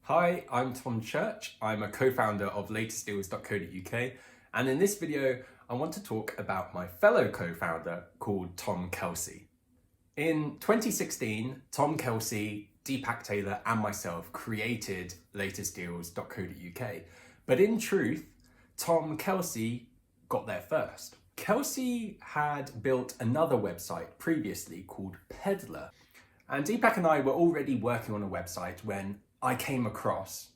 Hi, I'm Tom Church. I'm a co-founder of latestdeals.co.uk, and in this video I want to talk about my fellow co-founder called Tom Kelsey. In 2016, Tom Kelsey, Deepak Taylor and myself created latestdeals.co.uk, but in truth, Tom Kelsey got there first. Kelsey had built another website previously called Peddler, and Deepak and I were already working on a website when I came across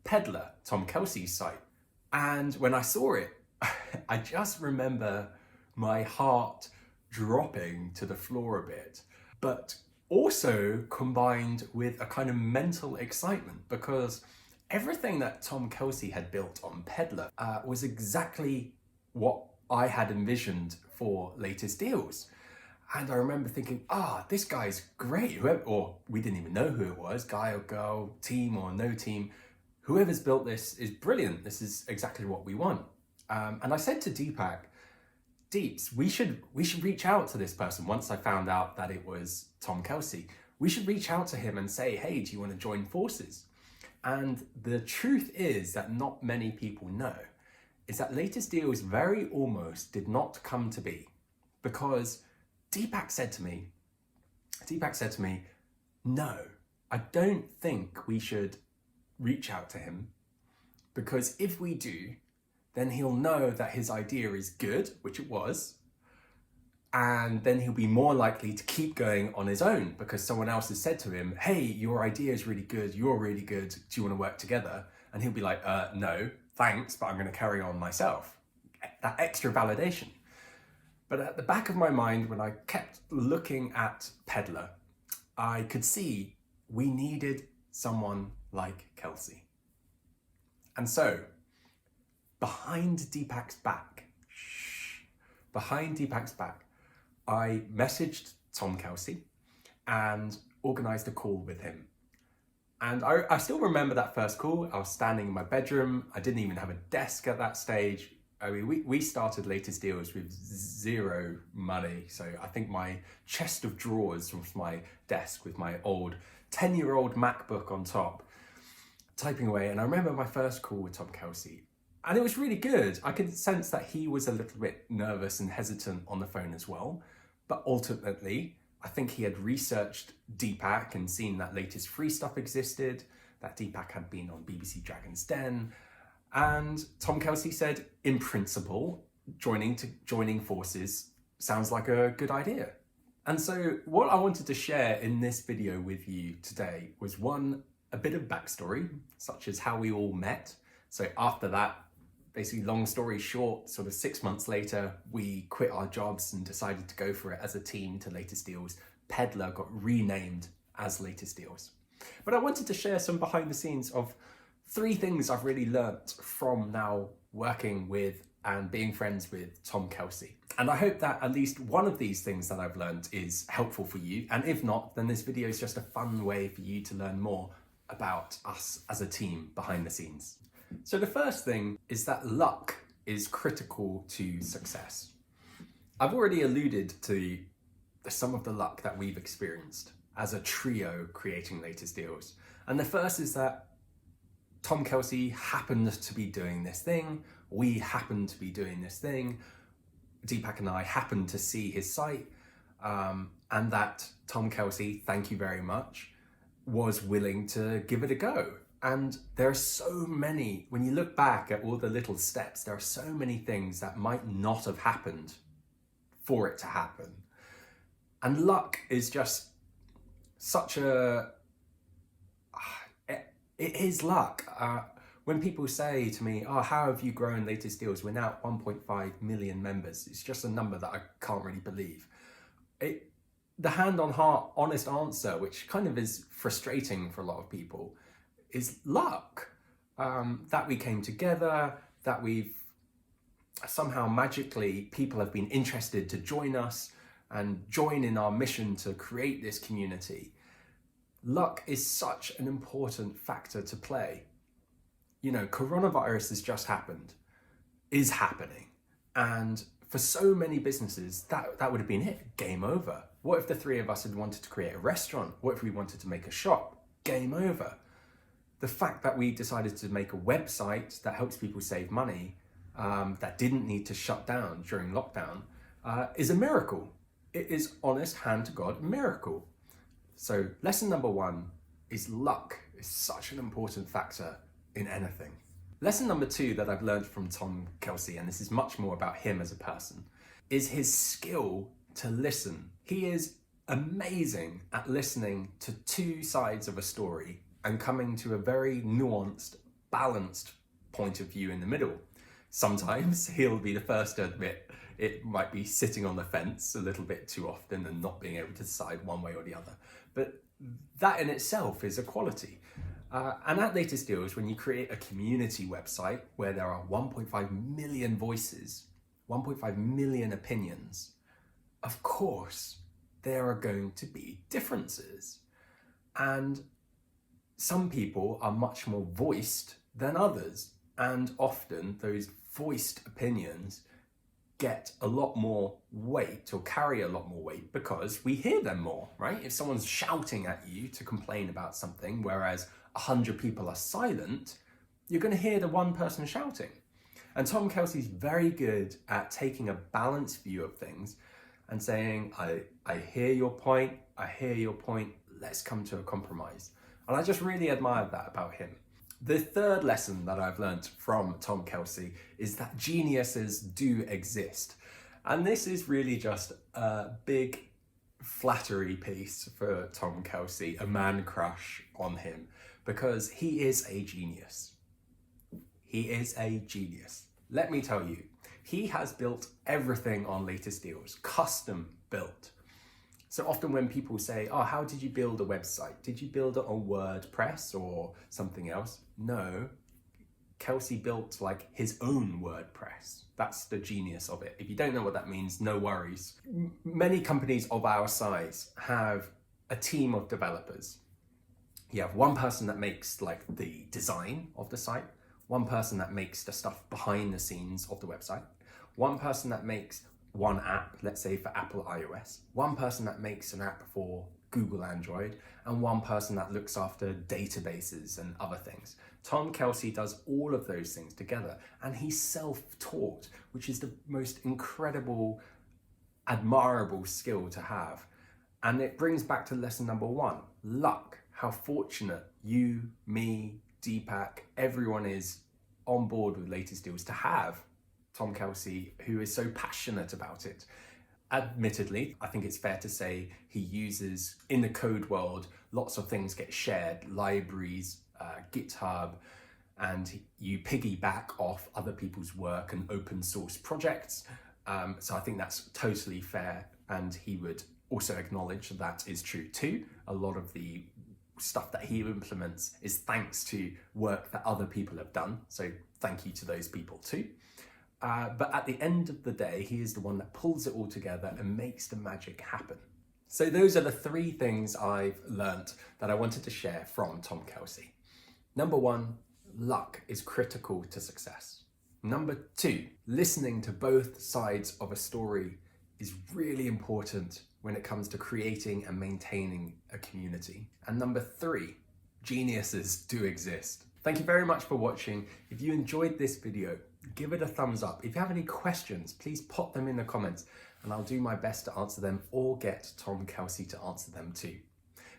Peddler, Tom Kelsey's site. And when I saw it, I just remember my heart dropping to the floor a bit, but also combined with a kind of mental excitement because everything that Tom Kelsey had built on Peddler was exactly what I had envisioned for Latest Deals. And I remember thinking, this guy's great. Or we didn't even know who it was, guy or girl, team or no team. Whoever's built this is brilliant. This is exactly what we want. And I said to Deepak, Deeps, we should reach out to this person. Once I found out that it was Tom Kelsey, we should reach out to him and say, hey, do you want to join forces? And the truth is that not many people know is that Latest Deals very almost did not come to be because Deepak said to me, no, I don't think we should reach out to him because if we do, then he'll know that his idea is good, which it was, and then he'll be more likely to keep going on his own because someone else has said to him, hey, your idea is really good, you're really good, do you want to work together? And he'll be like, no, thanks, but I'm going to carry on myself. That extra validation. But at the back of my mind, when I kept looking at Peddler, I could see we needed someone like Kelsey. And so, behind Deepak's back, I messaged Tom Kelsey and organised a call with him. And I still remember that first call. I was standing in my bedroom. I didn't even have a desk at that stage. I mean, we started Latest Deals with zero money. So I think my chest of drawers was my desk with my old 10-year-old MacBook on top, typing away. And I remember my first call with Tom Kelsey. And it was really good. I could sense that he was a little bit nervous and hesitant on the phone as well. But ultimately, I think he had researched Deepak and seen that Latest Free stuff existed, that Deepak had been on BBC Dragon's Den. And Tom Kelsey said, in principle, joining forces sounds like a good idea. And so what I wanted to share in this video with you today was a bit of backstory, such as how we all met. So after that, basically long story short, sort of 6 months later, we quit our jobs and decided to go for it as a team to Latest Deals. Peddler got renamed as Latest Deals. But I wanted to share some behind the scenes of 3 things I've really learnt from now working with and being friends with Tom Kelsey. And I hope that at least one of these things that I've learnt is helpful for you. And if not, then this video is just a fun way for you to learn more about us as a team behind the scenes. So the first thing is that luck is critical to success. I've already alluded to some of the luck that we've experienced as a trio creating Latest Deals. And the first is that Tom Kelsey happened to be doing this thing, we happened to be doing this thing, Deepak and I happened to see his site, and that Tom Kelsey, thank you very much, was willing to give it a go. And there are so many, when you look back at all the little steps, there are so many things that might not have happened for it to happen. And luck is just such it is luck. When people say to me, how have you grown Latest Deals? We're now at 1.5 million members. It's just a number that I can't really believe. The hand on heart, honest answer, which kind of is frustrating for a lot of people, is luck. That we came together, that we've somehow magically, people have been interested to join us and join in our mission to create this community. Luck is such an important factor to play. You know, coronavirus has just happened, is happening. And for so many businesses, that would have been it, game over. What if the 3 of us had wanted to create a restaurant? What if we wanted to make a shop? Game over. The fact that we decided to make a website that helps people save money, that didn't need to shut down during lockdown, is a miracle. It is honest, hand to God miracle. So lesson number 1 is luck is such an important factor in anything. Lesson number 2 that I've learned from Tom Kelsey, and this is much more about him as a person, is his skill to listen. He is amazing at listening to two sides of a story and coming to a very nuanced, balanced point of view in the middle. Sometimes he'll be the first to admit it might be sitting on the fence a little bit too often and not being able to decide one way or the other. But that in itself is a quality. And at Latest Deals, when you create a community website where there are 1.5 million voices, 1.5 million opinions, of course, there are going to be differences. And some people are much more voiced than others. And often those voiced opinions get a lot more weight or carry a lot more weight because we hear them more, right? If someone's shouting at you to complain about something, whereas 100 people are silent, you're going to hear the one person shouting. And Tom Kelsey's very good at taking a balanced view of things and saying, I hear your point, let's come to a compromise. And I just really admired that about him. The third lesson that I've learned from Tom Kelsey is that geniuses do exist. And this is really just a big flattery piece for Tom Kelsey, a man crush on him, because he is a genius. He is a genius. Let me tell you, he has built everything on Latest Deals, custom built. So often when people say, oh, how did you build a website? Did you build it on WordPress or something else? No, Kelsey built like his own WordPress. That's the genius of it. If you don't know what that means, no worries. Many companies of our size have a team of developers. You have one person that makes like the design of the site, one person that makes the stuff behind the scenes of the website, one person that makes one app, let's say for Apple iOS, one person that makes an app for Google Android, and one person that looks after databases and other things. Tom Kelsey does all of those things together, and he's self-taught, which is the most incredible, admirable skill to have. And it brings back to lesson number 1, luck. How fortunate you, me, Deepak, everyone is on board with Latest Deals to have Tom Kelsey, who is so passionate about it. Admittedly, I think it's fair to say he uses, in the code world, lots of things get shared, libraries, GitHub, and you piggyback off other people's work and open source projects. So I think that's totally fair, and he would also acknowledge that is true too. A lot of the stuff that he implements is thanks to work that other people have done. So thank you to those people too. But at the end of the day, he is the one that pulls it all together and makes the magic happen. So those are the 3 things I've learnt that I wanted to share from Tom Kelsey. Number 1, luck is critical to success. Number 2, listening to both sides of a story is really important when it comes to creating and maintaining a community. And number 3, geniuses do exist. Thank you very much for watching. If you enjoyed this video, give it a thumbs up. If you have any questions, please pop them in the comments and I'll do my best to answer them or get Tom Kelsey to answer them too.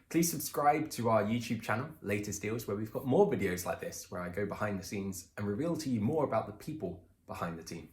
Please subscribe to our YouTube channel, Latest Deals, where we've got more videos like this, where I go behind the scenes and reveal to you more about the people behind the team.